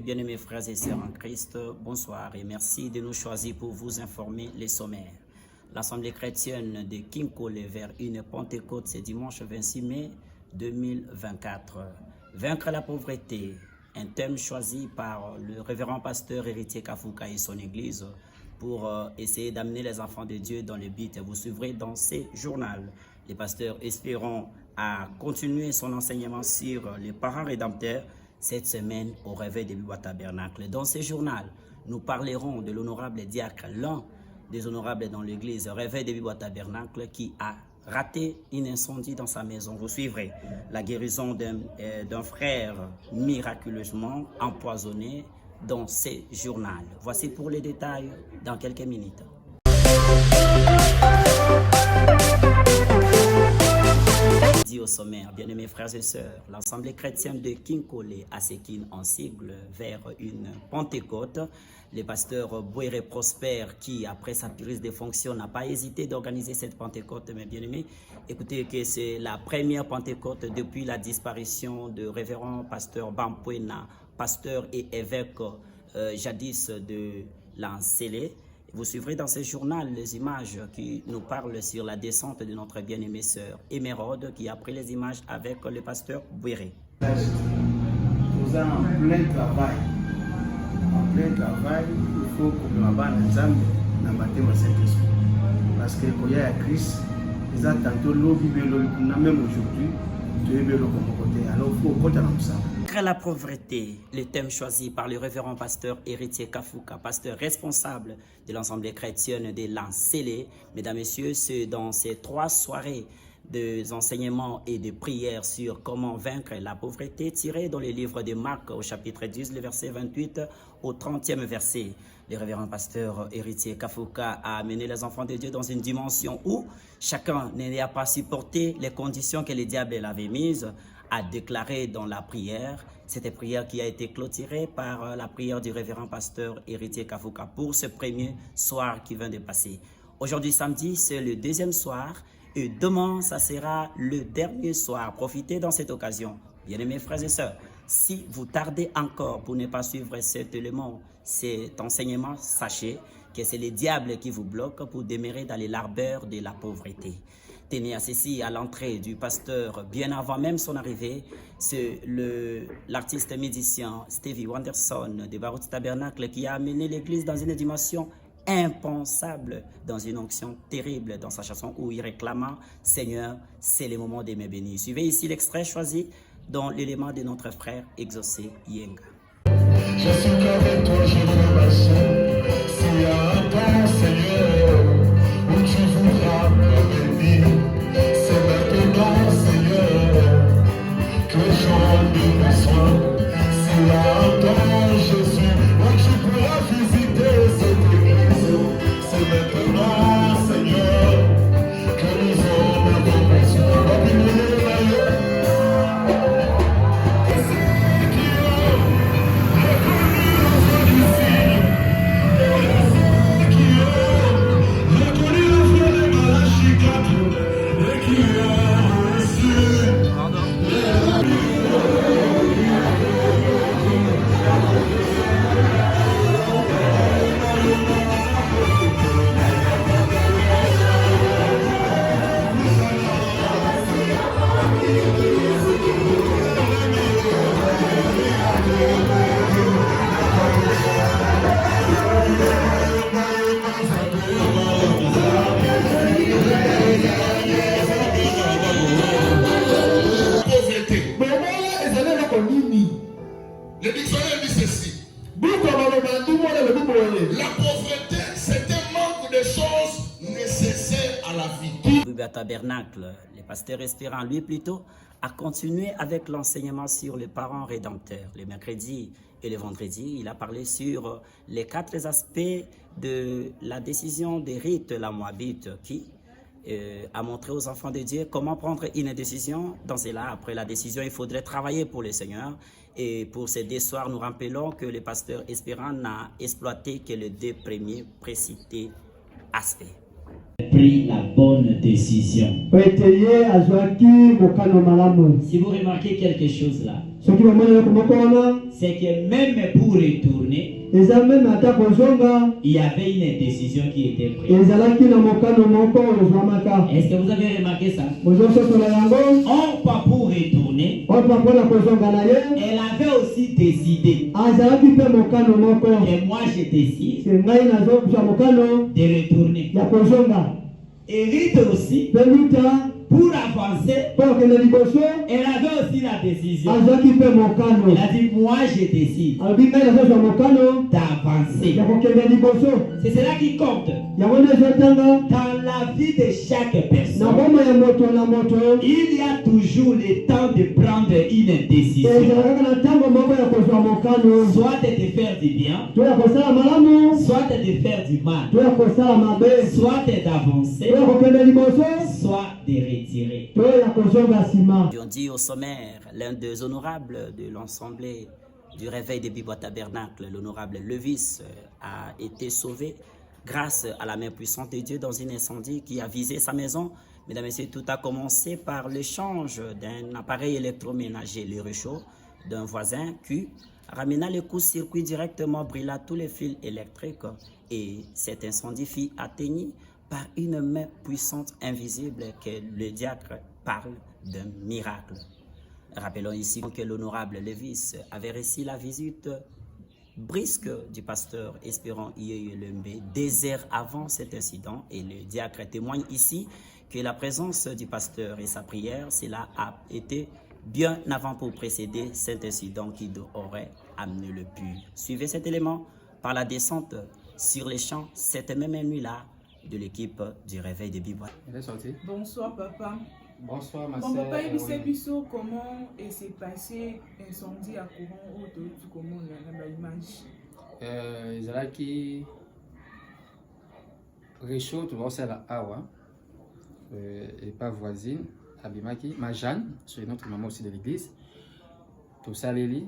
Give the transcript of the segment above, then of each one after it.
Bien-aimés frères et sœurs en Christ, bonsoir et merci de nous choisir pour vous informer les sommaires. L'Assemblée chrétienne de Kinkole vers une Pentecôte ce dimanche 26 mai 2024. Vaincre la pauvreté, un thème choisi par le révérend pasteur Héritier Kafouka et son église pour essayer d'amener les enfants de Dieu dans le but. Vous suivrez dans ces journaux. Les pasteurs espérons à continuer son enseignement sur les parents rédempteurs cette semaine au réveil de Bibois Tabernacle. Dans ce journal, nous parlerons de l'honorable diacre, l'un des honorables dans l'église réveil de Bibois Tabernacle qui a raté un incendie dans sa maison. Vous suivrez la guérison d'un frère miraculeusement empoisonné dans ce journal. Voici pour les détails dans quelques minutes. Dit au sommaire, bien-aimés frères et sœurs, l'Assemblée chrétienne de Kinkole à Sekine en sigle vers une Pentecôte. Le pasteur Bouéré Prosper, qui après sa prise de fonction n'a pas hésité d'organiser cette Pentecôte, mes bien-aimés. Écoutez que c'est la première Pentecôte depuis la disparition de révérend pasteur Bampouena, pasteur et évêque jadis de l'Ancélé. Vous suivrez dans ce journal les images qui nous parlent sur la descente de notre bien-aimée sœur Émérode qui a pris les images avec le pasteur Bouéré. Nous sommes en plein travail. En plein travail, il faut que nous avons un examen dans le baptême Saint-Esprit. Parce que quand il y a Christ, ils ont tantôt l'eau, même aujourd'hui, tu es bien comme côté. Alors il faut compter dans ça. La pauvreté, le thème choisi par le révérend pasteur Héritier Kafouka, pasteur responsable de l'Assemblée chrétienne de l'Ancélé. Mesdames, Messieurs, c'est dans ces 3 soirées d'enseignements et de prières sur comment vaincre la pauvreté tirées dans le livre de Marc au chapitre 10, le verset 28 au 30e verset. Le révérend pasteur Héritier Kafouka a amené les enfants de Dieu dans une dimension où chacun n'a pas supporté les conditions que le diable avait mises, a déclaré dans la prière, cette prière qui a été clôturée par la prière du révérend pasteur Héritier Kafouka pour ce premier soir qui vient de passer. Aujourd'hui samedi, c'est le 2e soir et demain, ça sera le dernier soir. Profitez dans cette occasion. Bien-aimés frères et sœurs, si vous tardez encore pour ne pas suivre cet élément, cet enseignement, sachez que c'est le diable qui vous bloque pour demeurer dans les labeurs de la pauvreté. Tenez à ceci à l'entrée du pasteur, bien avant même son arrivée, c'est l'artiste musicien Stevie Wanderson de Baruch Tabernacle qui a amené l'église dans une dimension impensable, dans une onction terrible dans sa chanson où il réclama « Seigneur, c'est le moment de me bénir ». Suivez ici l'extrait choisi dans l'élément de notre frère Exaucé Yenga. Je suis avec toi, je veux marcher, c'est à toi, Seigneur, où tu voudras me bénir. C'est maintenant, Seigneur, que j'en ai besoin. C'est à toi, Jésus, où tu pourras visiter cette église. C'est maintenant, Seigneur, que nous en avons besoin. Le dictionnaire dit ceci. La pauvreté, c'est un manque de choses nécessaires à la vie. Bibois Tabernacle, le pasteur espérant, lui plutôt, a continué avec l'enseignement sur les parents rédempteurs. Le mercredi et le vendredi, il a parlé sur les 4 aspects de la décision des rites la Moabite qui a montré aux enfants de Dieu comment prendre une décision. Dans cela, après la décision, il faudrait travailler pour le Seigneur. Et pour ces 2 soirs, nous rappelons que le pasteur espérant n'a exploité que les 2 premiers précités aspects. Pris la bonne décision. Si vous remarquez quelque chose là, c'est que même pour retourner, il y avait une décision qui était prise. Est-ce que vous avez remarqué ça? On pas pour retourner. Elle avait aussi décidé. Et moi je décide de retourner. Et Rite aussi, pour avancer, elle avait aussi la décision. Elle a dit, moi je décide d'avancer. C'est cela qui compte. Dans la vie de chaque personne, il y a toujours le temps de prendre une décision. Soit de te faire du bien, soit de te faire du mal, soit d'avancer, soit de retirer. On dit au sommaire, l'un des honorables de l'Assemblée du réveil de Bibois Tabernacle, l'honorable Levis, a été sauvé grâce à la main puissante de Dieu dans un incendie qui a visé sa maison. Mesdames et messieurs, tout a commencé par l'échange d'un appareil électroménager, le réchaud, d'un voisin qui ramena le court-circuit directement, brûla tous les fils électriques et cet incendie fut atteint par une main puissante invisible que le diacre parle d'un miracle. Rappelons ici que l'honorable Levis avait reçu la visite brusque du pasteur Espérant Lembe des heures avant cet incident et le diacre témoigne ici que la présence du pasteur et sa prière, cela a été bien avant pour précéder cet incident qui aurait amené le pur. Suivez cet élément par la descente sur les champs cette même nuit-là de l'équipe du réveil de Bibois. Bonsoir papa. Bonsoir ma Bon, sœur. papa, il sait comment s'est passé incendie à courant ou comment on a l'image. Ezalaki réchaud tu vois c'est la awa et pas voisine abimaki ma Jeanne c'est notre maman aussi de l'église tout ça leli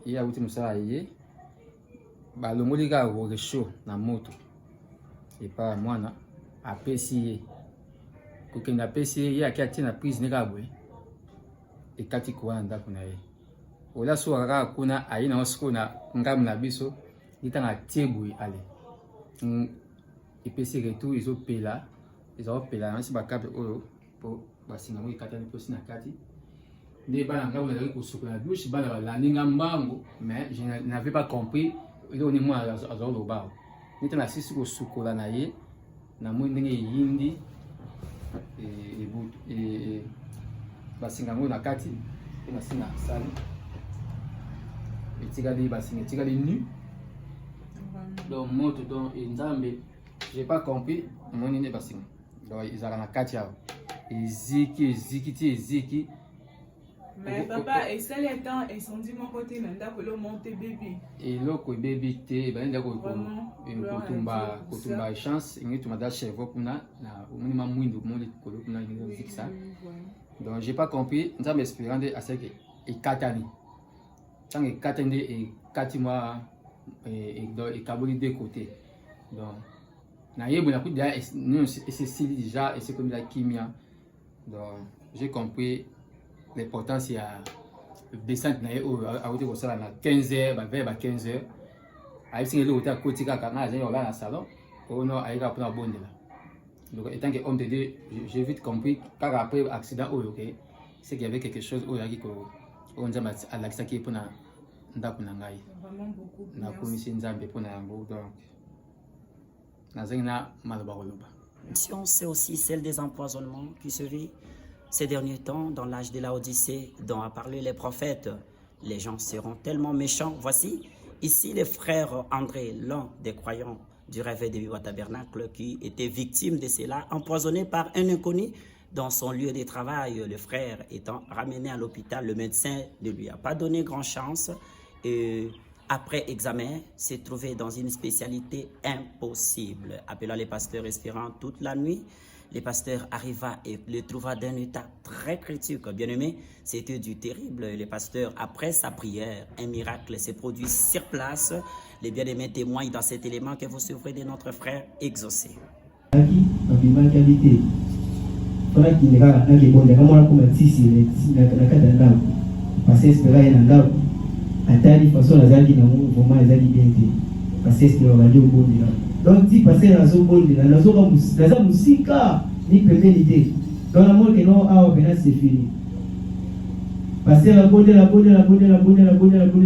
il a outi musala yé ba longoli ga réchaud na moto et pas mwana apesi kokenda apesi ye akati na prise ne kabwe et kati ko anda kuna ye ola so kaka kuna aina osiko na ngamu na biso itanga tiebui ale epesi retour ezopela nasi bakape oyo po basinga mo ikatani posi na kati nde bana ngamu na kosukola na douche bana balandi ngambango mais je n'avais pas compris ile oni moi azoloba nita na sisi kosukola na ye na mo ndenge yindi e basinga mo na kati na sina sali etikali basinga etikali nu donc moto donc nzambe j'ai pas compris moni ne basinga donc izala na kati yao eziki mais papa et ça les temps incendie mon côté nanda ko lo monter bébé et loko bébé te banda ko kutumba chance ingi tumada chevo kuna na munima mwindo moli ko kuna ngi fixa donc j'ai pas compris nzambe espérande à ce que ikatani tant ikatende et katima et kaboli de côté donc na yebo na kudia c'est déjà et c'est comme la kimia donc j'ai compris l'importance il y a descente na a été comme ça na 15h ba vers 15h a été le hôtel côté kaka na j'ai là na salon on a aïga pour la bonne là donc étant que homme de Dieu j'ai vite compris car après accident ok c'est qu'il y avait quelque chose au yaki ko on dit à l'accident qui pour na ndaku na ngai vraiment beaucoup na commission nzambe pour na yango donc na zengna maloba koloba. C'est aussi celle des empoisonnements qui se vit ces derniers temps dans l'âge de la Odyssée dont a parlé les prophètes. Les gens seront tellement méchants. Voici ici le frère André, l'un des croyants du réveil de Bibois Tabernacle qui était victime de cela, empoisonné par un inconnu dans son lieu de travail. Le frère étant ramené à l'hôpital, le médecin ne lui a pas donné grand chance et après examen, s'est trouvé dans une spécialité impossible. Appelant les pasteurs espérant toute la nuit, le pasteur arriva et le trouva d'un état très critique. Bien aimé, c'était du terrible. Le pasteur, après sa prière, un miracle s'est produit sur place. Les bien-aimés témoignent dans cet élément que vous souffrez de notre frère exaucé. Pasteur espéra yanga atali façon azali na vraiment ezali bien te. Pasteur espéra badi obondela. Donc si pasteur nazo bondela naza musika ni pembeni te. Dans la mort que non a venir c'est fini. Pasteur la bonde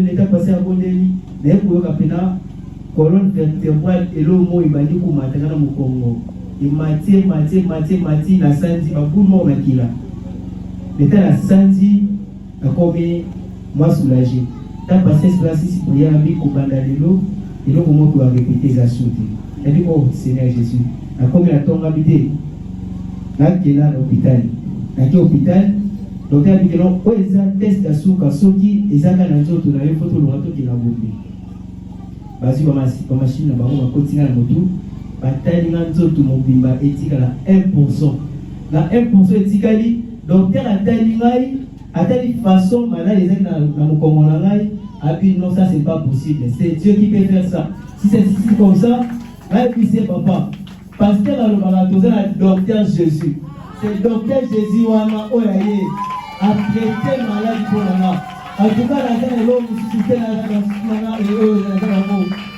l'état passer à bondeli. Mais pour kapena colonne vertébrale et l'eau mo ibandi ko matana mu Congo. Il mati la sanzi babu mo makila. L'état la sanzi a commis moi soulagé. Tant passer place ici pour y aller ko banda lelo et l'eau mo doit répéter la sauté. Et dit oh Seigneur Jésus, a commis la tombe habité. Là qui est là l'hôpital. Là qui est hôpital, docteur dit que non, oh ils ont test d'asuka soki ils ont dans nzoto na photo lorato qui na bombe. Basi ba machine na bango ba kotinga na motu, batali na nzoto mobimba etika la 1%. Na 1% etikali, docteur atali ngai, atali façon malade les na mokongo na ngai, abi non ça c'est pas possible. C'est Dieu qui peut faire ça. Si c'est comme ça, là puis c'est papa. Pasteur le docteur Jésus. C'est docteur Jésus wana oyaye a traité malade pour là. En tout cas, la l'homme si c'était la et eux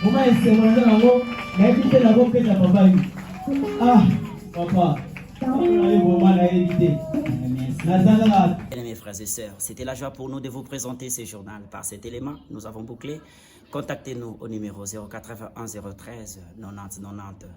comment est-ce que on mais écoutez la voix que ta papa ah papa Mes frères et sœurs, c'était la joie pour nous de vous présenter ce journal. Par cet élément, nous avons bouclé. Contactez-nous au numéro 081 013 90 90.